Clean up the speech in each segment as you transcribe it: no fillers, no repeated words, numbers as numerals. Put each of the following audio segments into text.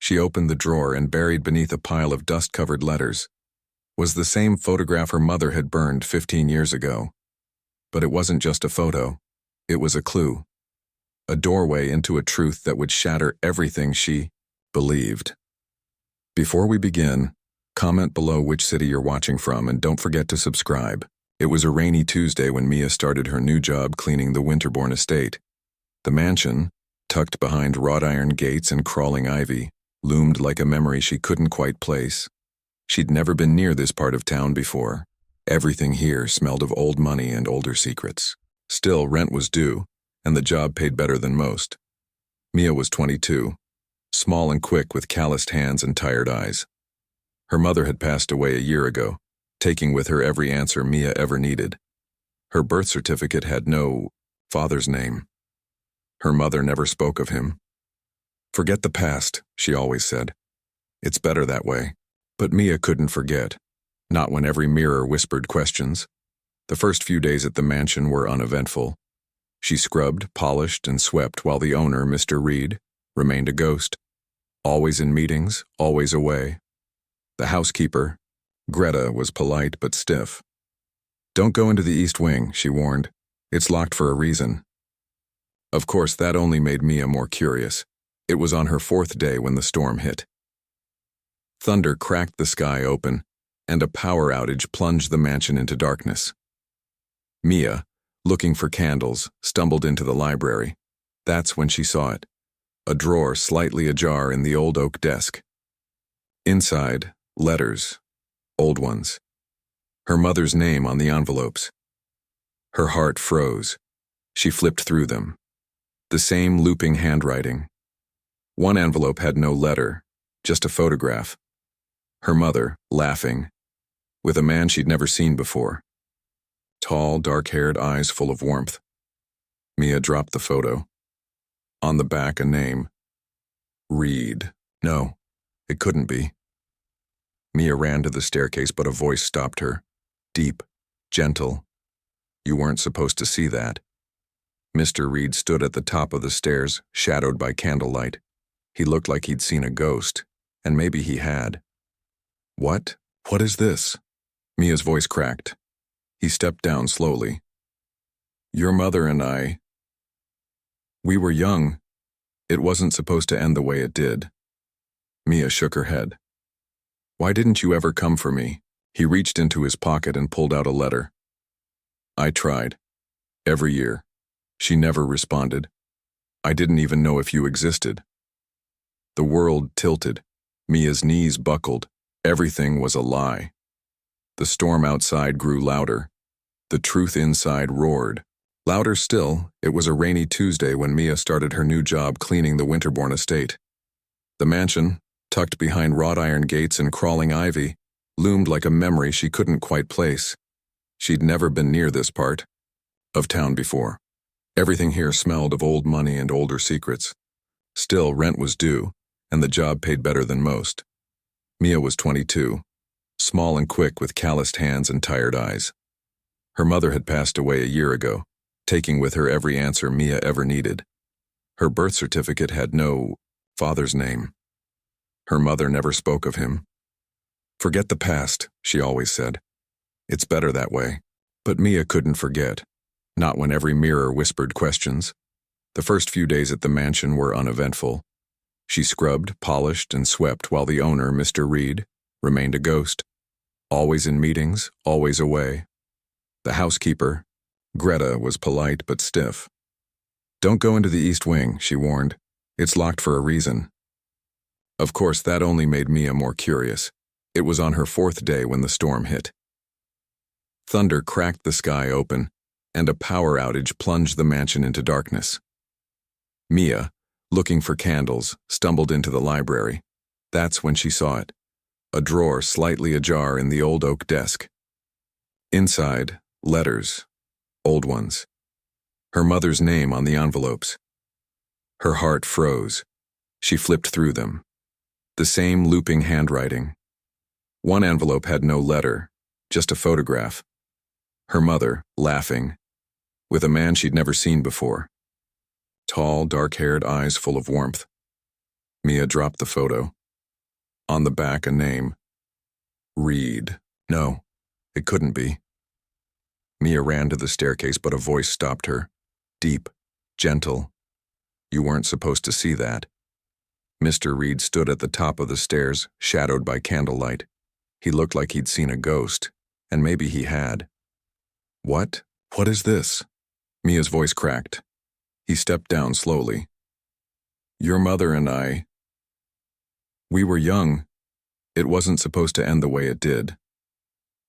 She opened the drawer, and buried beneath a pile of dust-covered letters was the same photograph her mother had burned 15 years ago. But it wasn't just a photo. It was a clue. A doorway into a truth that would shatter everything she believed. Before we begin, comment below which city you're watching from, and don't forget to subscribe. It was a rainy Tuesday when Mia started her new job cleaning the Winterbourne estate. The mansion, tucked behind wrought iron gates and crawling ivy, loomed like a memory she couldn't quite place. She'd never been near this part of town before. Everything here smelled of old money and older secrets. Still, rent was due, and the job paid better than most. Mia was 22, small and quick with calloused hands and tired eyes. Her mother had passed away a year ago, taking with her every answer Mia ever needed. Her birth certificate had no father's name. Her mother never spoke of him. "Forget the past," she always said. "It's better that way." But Mia couldn't forget. Not when every mirror whispered questions. The first few days at the mansion were uneventful. She scrubbed, polished, and swept while the owner, Mr. Reed, remained a ghost. Always in meetings, always away. The housekeeper, Greta, was polite but stiff. "Don't go into the East Wing," she warned. "It's locked for a reason." Of course, that only made Mia more curious. It was on her fourth day when the storm hit. Thunder cracked the sky open, and a power outage plunged the mansion into darkness. Mia, looking for candles, stumbled into the library. That's when she saw it. A drawer slightly ajar in the old oak desk. Inside, letters, old ones. Her mother's name on the envelopes. Her heart froze. She flipped through them. The same looping handwriting. One envelope had no letter, just a photograph. Her mother, laughing, with a man she'd never seen before. Tall, dark-haired, eyes full of warmth. Mia dropped the photo. On the back, a name. Reed. No, it couldn't be. Mia ran to the staircase, but a voice stopped her. Deep, gentle. "You weren't supposed to see that." Mr. Reed stood at the top of the stairs, shadowed by candlelight. He looked like he'd seen a ghost, and maybe he had. "What? What is this?" Mia's voice cracked. He stepped down slowly. "Your mother and I, we were young. It wasn't supposed to end the way it did." Mia shook her head. "Why didn't you ever come for me?" He reached into his pocket and pulled out a letter. "I tried. Every year. She never responded. I didn't even know if you existed." The world tilted. Mia's knees buckled. Everything was a lie. The storm outside grew louder. The truth inside roared. Louder still, it was a rainy Tuesday when Mia started her new job cleaning the Winterbourne estate. The mansion, tucked behind wrought iron gates and crawling ivy, loomed like a memory she couldn't quite place. She'd never been near this part of town before. Everything here smelled of old money and older secrets. Still, rent was due, and the job paid better than most. Mia was 22, small and quick with calloused hands and tired eyes. Her mother had passed away a year ago, taking with her every answer Mia ever needed. Her birth certificate had no father's name. Her mother never spoke of him. "Forget the past," she always said. "It's better that way." But Mia couldn't forget. Not when every mirror whispered questions. The first few days at the mansion were uneventful. She scrubbed, polished, and swept while the owner, Mr. Reed, remained a ghost. Always in meetings, always away. The housekeeper, Greta, was polite but stiff. "Don't go into the East Wing," she warned. "It's locked for a reason." Of course, that only made Mia more curious. It was on her fourth day when the storm hit. Thunder cracked the sky open, and a power outage plunged the mansion into darkness. Mia, looking for candles, stumbled into the library. That's when she saw it. A drawer slightly ajar in the old oak desk. Inside, letters, old ones. Her mother's name on the envelopes. Her heart froze. She flipped through them. The same looping handwriting. One envelope had no letter, just a photograph. Her mother, laughing, with a man she'd never seen before. Tall, dark-haired, eyes full of warmth. Mia dropped the photo. On the back, a name. Reed. No, it couldn't be. Mia ran to the staircase, but a voice stopped her. Deep, gentle. You weren't supposed to see that. Mr. Reed stood at the top of the stairs, shadowed by candlelight. He looked like he'd seen a ghost, and maybe he had. What? What is this? Mia's voice cracked. He stepped down slowly. Your mother and I. We were young. It wasn't supposed to end the way it did.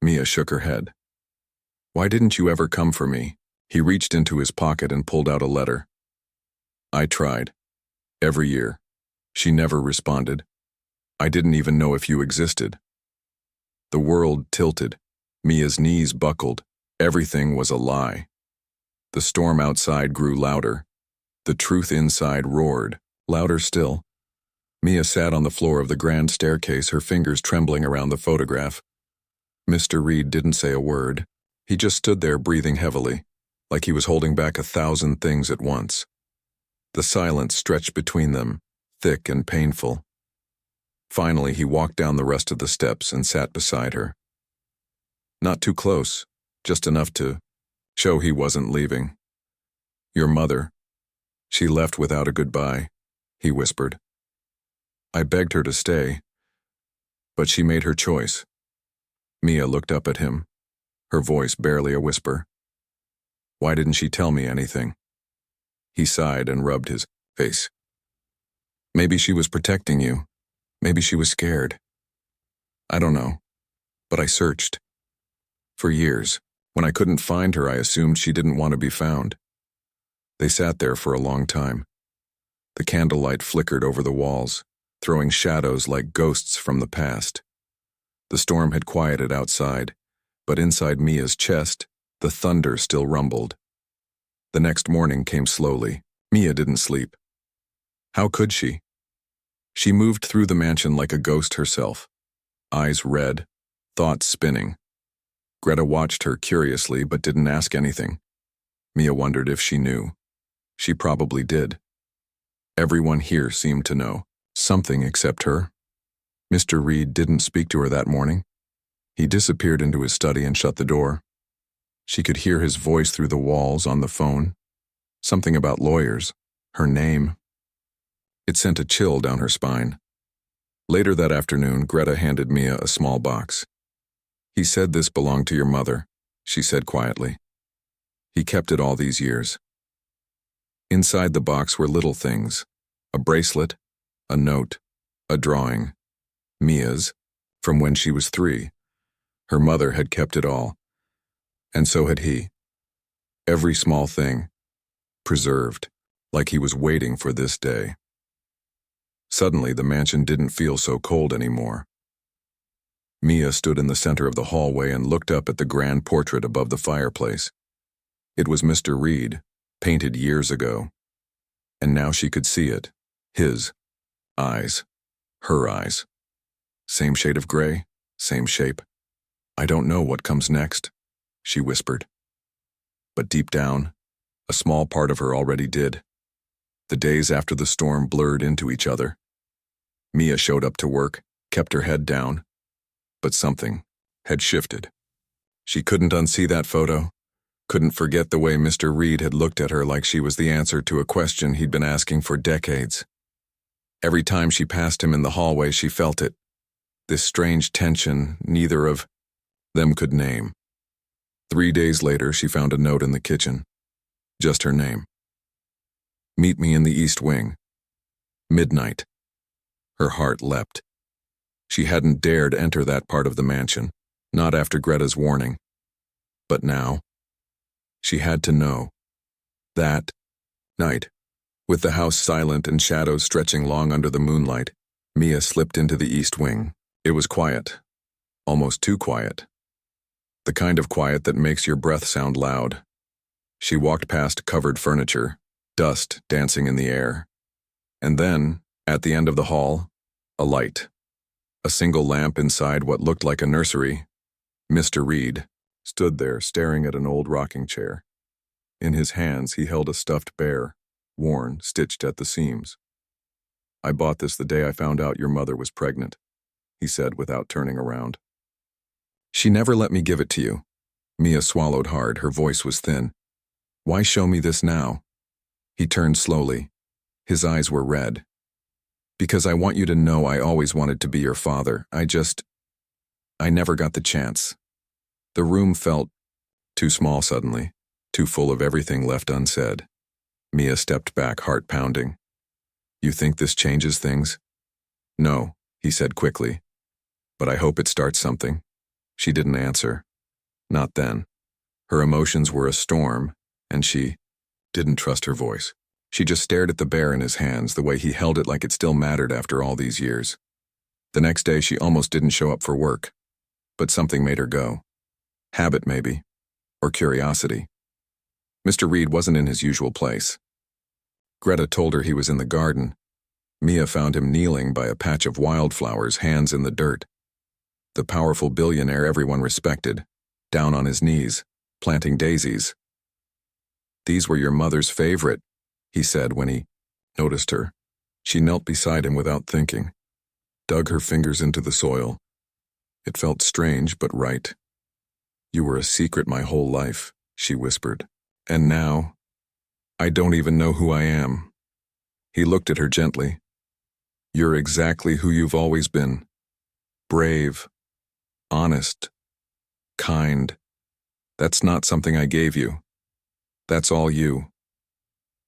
Mia shook her head. Why didn't you ever come for me? He reached into his pocket and pulled out a letter. I tried. Every year. She never responded. I didn't even know if you existed. The world tilted. Mia's knees buckled. Everything was a lie. The storm outside grew louder. The truth inside roared, louder still. Mia sat on the floor of the grand staircase, her fingers trembling around the photograph. Mr. Reed didn't say a word. He just stood there breathing heavily, like he was holding back 1,000 things at once. The silence stretched between them, thick and painful. Finally, he walked down the rest of the steps and sat beside her. Not too close, just enough to show he wasn't leaving. Your mother. She left without a goodbye, he whispered. I begged her to stay, but she made her choice. Mia looked up at him, her voice barely a whisper. Why didn't she tell me anything? He sighed and rubbed his face. Maybe she was protecting you. Maybe she was scared. I don't know, but I searched. For years, when I couldn't find her, I assumed she didn't want to be found. They sat there for a long time. The candlelight flickered over the walls, throwing shadows like ghosts from the past. The storm had quieted outside, but inside Mia's chest, the thunder still rumbled. The next morning came slowly. Mia didn't sleep. How could she? She moved through the mansion like a ghost herself, eyes red, thoughts spinning. Greta watched her curiously but didn't ask anything. Mia wondered if she knew. She probably did. Everyone here seemed to know something except her. Mr. Reed didn't speak to her that morning. He disappeared into his study and shut the door. She could hear his voice through the walls on the phone. Something about lawyers, her name. It sent a chill down her spine. Later that afternoon, Greta handed Mia a small box. He said this belonged to your mother, she said quietly. He kept it all these years. Inside the box were little things, a bracelet, a note, a drawing. Mia's, from when she was 3. Her mother had kept it all. And so had he. Every small thing, preserved, like he was waiting for this day. Suddenly, the mansion didn't feel so cold anymore. Mia stood in the center of the hallway and looked up at the grand portrait above the fireplace. It was Mr. Reed, painted years ago. And now she could see it. His eyes. Her eyes. Same shade of gray, same shape. I don't know what comes next, she whispered. But deep down, a small part of her already did. The days after the storm blurred into each other. Mia showed up to work, kept her head down, but something had shifted. She couldn't unsee that photo, couldn't forget the way Mr. Reed had looked at her like she was the answer to a question he'd been asking for decades. Every time she passed him in the hallway, she felt it, this strange tension neither of them could name. 3 days later, she found a note in the kitchen, just her name. Meet me in the East Wing. Midnight. Her heart leapt. She hadn't dared enter that part of the mansion, not after Greta's warning. But now, she had to know. That night, with the house silent and shadows stretching long under the moonlight, Mia slipped into the East Wing. It was quiet, almost too quiet. The kind of quiet that makes your breath sound loud. She walked past covered furniture, dust dancing in the air. And then, at the end of the hall, a light. A single lamp inside what looked like a nursery. Mr. Reed stood there staring at an old rocking chair. In his hands he held a stuffed bear, worn, stitched at the seams. I bought this the day I found out your mother was pregnant, he said without turning around. She never let me give it to you. Mia swallowed hard, her voice was thin. Why show me this now? He turned slowly. His eyes were red. Because I want you to know I always wanted to be your father. I never got the chance. The room felt too small suddenly, too full of everything left unsaid. Mia stepped back, heart pounding. You think this changes things? No, he said quickly. But I hope it starts something. She didn't answer. Not then. Her emotions were a storm, and she didn't trust her voice. She just stared at the bear in his hands, the way he held it like it still mattered after all these years. The next day she almost didn't show up for work. But something made her go. Habit, maybe. Or curiosity. Mr. Reed wasn't in his usual place. Greta told her he was in the garden. Mia found him kneeling by a patch of wildflowers, hands in the dirt. The powerful billionaire everyone respected, down on his knees, planting daisies. These were your mother's favorite, he said when he noticed her. She knelt beside him without thinking, dug her fingers into the soil. It felt strange but right. You were a secret my whole life, she whispered. And now, I don't even know who I am. He looked at her gently. You're exactly who you've always been. Brave, honest, kind. That's not something I gave you. That's all you.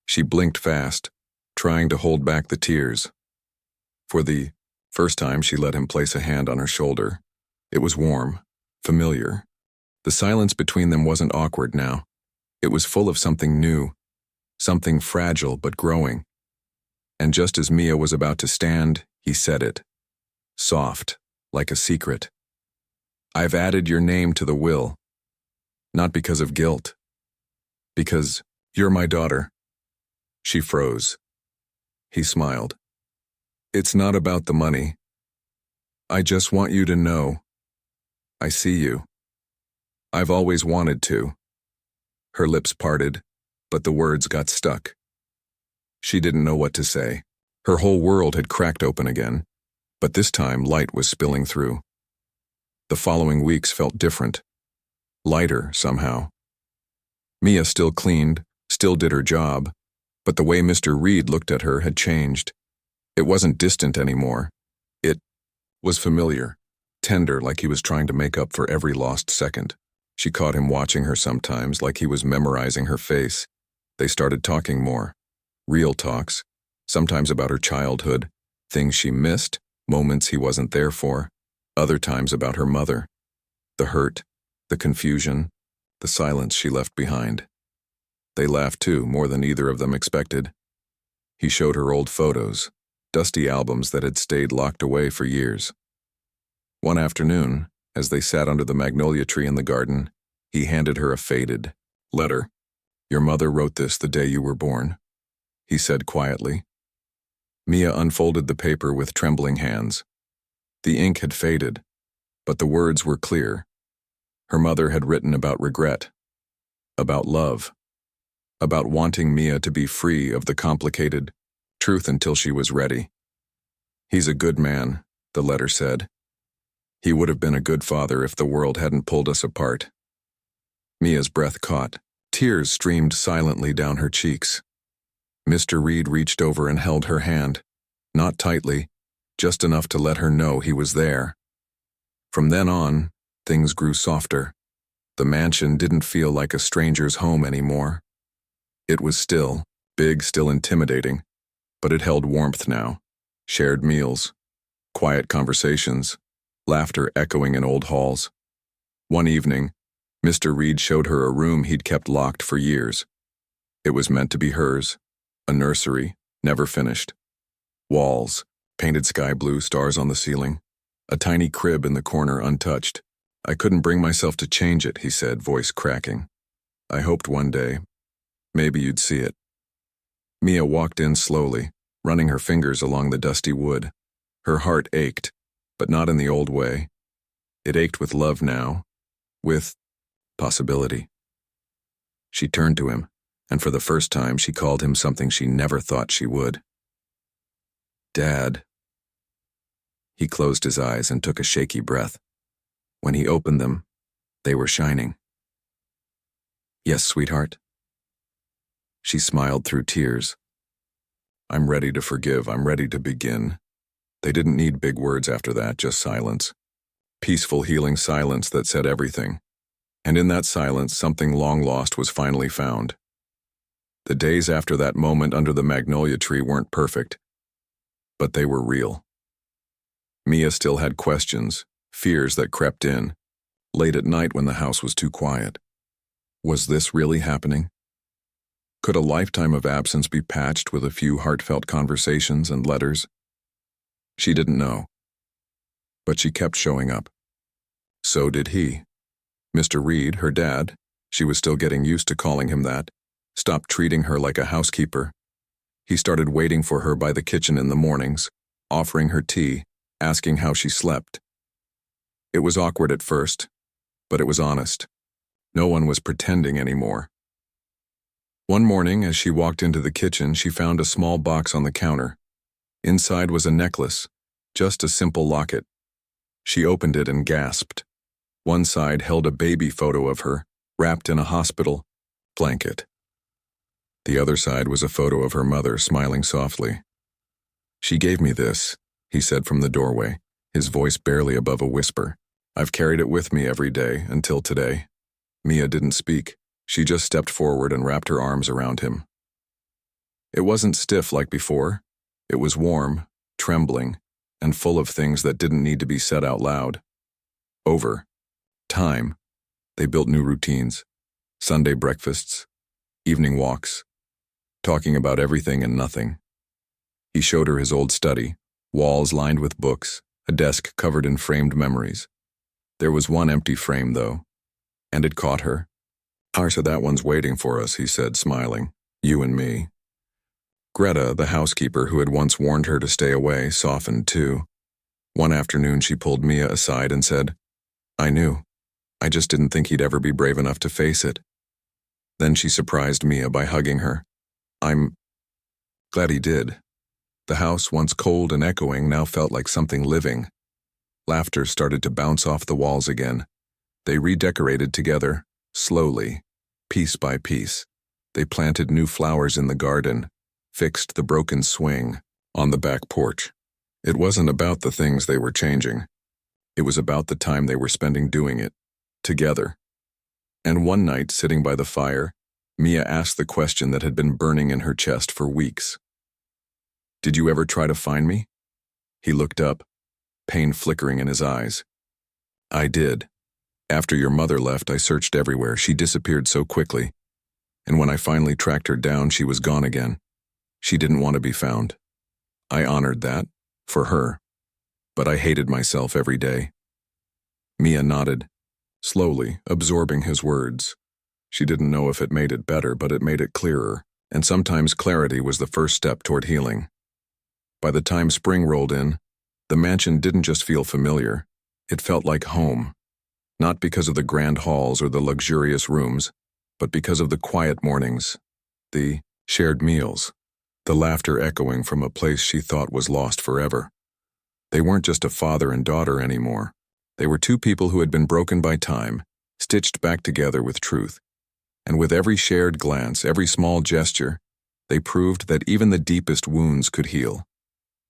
She blinked fast, trying to hold back the tears. For the first time, she let him place a hand on her shoulder. It was warm, familiar. The silence between them wasn't awkward now. It was full of something new, something fragile but growing. And just as Mia was about to stand, he said it. Soft, like a secret. I've added your name to the will. Not because of guilt. Because you're my daughter. She froze. He smiled. It's not about the money. I just want you to know. I see you. I've always wanted to. Her lips parted, but the words got stuck. She didn't know what to say. Her whole world had cracked open again, but this time light was spilling through. The following weeks felt different. Lighter, somehow. Mia still cleaned, still did her job, but the way Mr. Reed looked at her had changed. It wasn't distant anymore. It was familiar, tender, like he was trying to make up for every lost second. She caught him watching her sometimes, like he was memorizing her face. They started talking more. Real talks, sometimes about her childhood, things she missed, moments he wasn't there for, other times about her mother. The hurt, the confusion, the silence she left behind. They laughed too, more than either of them expected. He showed her old photos, dusty albums that had stayed locked away for years. One afternoon, as they sat under the magnolia tree in the garden, he handed her a faded letter. Your mother wrote this the day you were born, he said quietly. Mia unfolded the paper with trembling hands. The ink had faded, but the words were clear. Her mother had written about regret, about love, about wanting Mia to be free of the complicated truth until she was ready. He's a good man, the letter said. He would have been a good father if the world hadn't pulled us apart. Mia's breath caught. Tears streamed silently down her cheeks. Mr. Reed reached over and held her hand, not tightly, just enough to let her know he was there. From then on, things grew softer. The mansion didn't feel like a stranger's home anymore. It was still big, still intimidating, but it held warmth now. Shared meals, quiet conversations, laughter echoing in old halls. One evening, Mr. Reed showed her a room he'd kept locked for years. It was meant to be hers, a nursery, never finished. Walls, painted sky blue, stars on the ceiling. A tiny crib in the corner untouched. I couldn't bring myself to change it, he said, voice cracking. I hoped one day, maybe you'd see it. Mia walked in slowly, running her fingers along the dusty wood. Her heart ached, but not in the old way. It ached with love now, with possibility. She turned to him, and for the first time she called him something she never thought she would. Dad. He closed his eyes and took a shaky breath. When he opened them, they were shining. Yes, sweetheart? She smiled through tears. I'm ready to forgive. I'm ready to begin. They didn't need big words after that, just silence. Peaceful, healing silence that said everything. And in that silence, something long lost was finally found. The days after that moment under the magnolia tree weren't perfect, but they were real. Mia still had questions, fears that crept in, late at night when the house was too quiet. Was this really happening? Could a lifetime of absence be patched with a few heartfelt conversations and letters? She didn't know, but she kept showing up. So did he. Mr. Reed, her dad, she was still getting used to calling him that, stopped treating her like a housekeeper. He started waiting for her by the kitchen in the mornings, offering her tea, asking how she slept. It was awkward at first, but it was honest. No one was pretending anymore. One morning, as she walked into the kitchen, she found a small box on the counter. Inside was a necklace, just a simple locket. She opened it and gasped. One side held a baby photo of her, wrapped in a hospital blanket. The other side was a photo of her mother smiling softly. She gave me this, he said from the doorway, his voice barely above a whisper. I've carried it with me every day until today. Mia didn't speak. She just stepped forward and wrapped her arms around him. It wasn't stiff like before. It was warm, trembling, and full of things that didn't need to be said out loud. Over time, they built new routines, Sunday breakfasts, evening walks, talking about everything and nothing. He showed her his old study, walls lined with books, a desk covered in framed memories. There was one empty frame, though, and it caught her. So that one's waiting for us, he said, smiling. You and me. Greta, the housekeeper who had once warned her to stay away, softened too. One afternoon she pulled Mia aside and said, I knew. I just didn't think he'd ever be brave enough to face it. Then she surprised Mia by hugging her. I'm glad he did. The house, once cold and echoing, now felt like something living. Laughter started to bounce off the walls again. They redecorated together, slowly, piece by piece. They planted new flowers in the garden, fixed the broken swing on the back porch. It wasn't about the things they were changing. It was about the time they were spending doing it, together. And one night, sitting by the fire, Mia asked the question that had been burning in her chest for weeks. Did you ever try to find me? He looked up, pain flickering in his eyes. I did. After your mother left, I searched everywhere. She disappeared so quickly. And when I finally tracked her down, she was gone again. She didn't want to be found. I honored that, for her. But I hated myself every day. Mia nodded, slowly, absorbing his words. She didn't know if it made it better, but it made it clearer, and sometimes clarity was the first step toward healing. By the time spring rolled in, the mansion didn't just feel familiar. It felt like home. Not because of the grand halls or the luxurious rooms, but because of the quiet mornings, the shared meals, the laughter echoing from a place she thought was lost forever. They weren't just a father and daughter anymore. They were two people who had been broken by time, stitched back together with truth. And with every shared glance, every small gesture, they proved that even the deepest wounds could heal,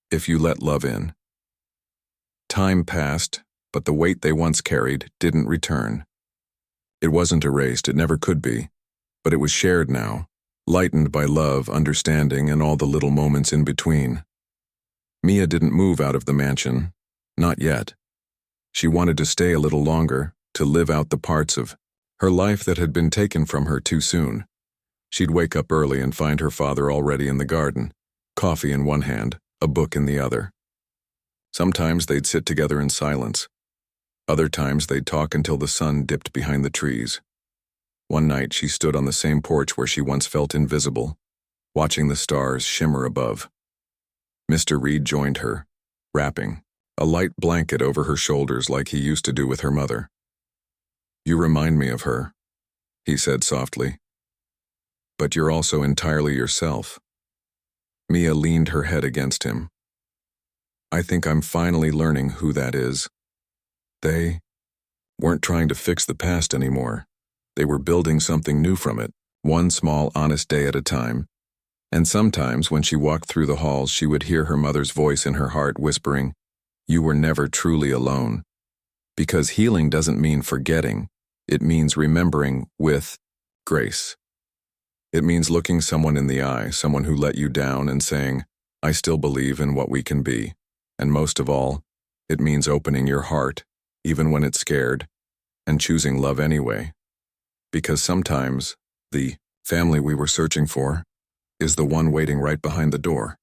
if you let love in. Time passed, but the weight they once carried didn't return. It wasn't erased, it never could be, but it was shared now, lightened by love, understanding, and all the little moments in between. Mia didn't move out of the mansion, not yet. She wanted to stay a little longer, to live out the parts of her life that had been taken from her too soon. She'd wake up early and find her father already in the garden, coffee in one hand, a book in the other. Sometimes they'd sit together in silence. Other times they'd talk until the sun dipped behind the trees. One night she stood on the same porch where she once felt invisible, watching the stars shimmer above. Mr. Reed joined her, wrapping a light blanket over her shoulders like he used to do with her mother. You remind me of her, he said softly. But you're also entirely yourself. Mia leaned her head against him. I think I'm finally learning who that is. They weren't trying to fix the past anymore. They were building something new from it, one small, honest day at a time. And sometimes, when she walked through the halls, she would hear her mother's voice in her heart whispering, "You were never truly alone." Because healing doesn't mean forgetting. It means remembering with grace. It means looking someone in the eye, someone who let you down, and saying, "I still believe in what we can be." And most of all, it means opening your heart, even when it's scared, and choosing love anyway. Because sometimes, the family we were searching for is the one waiting right behind the door.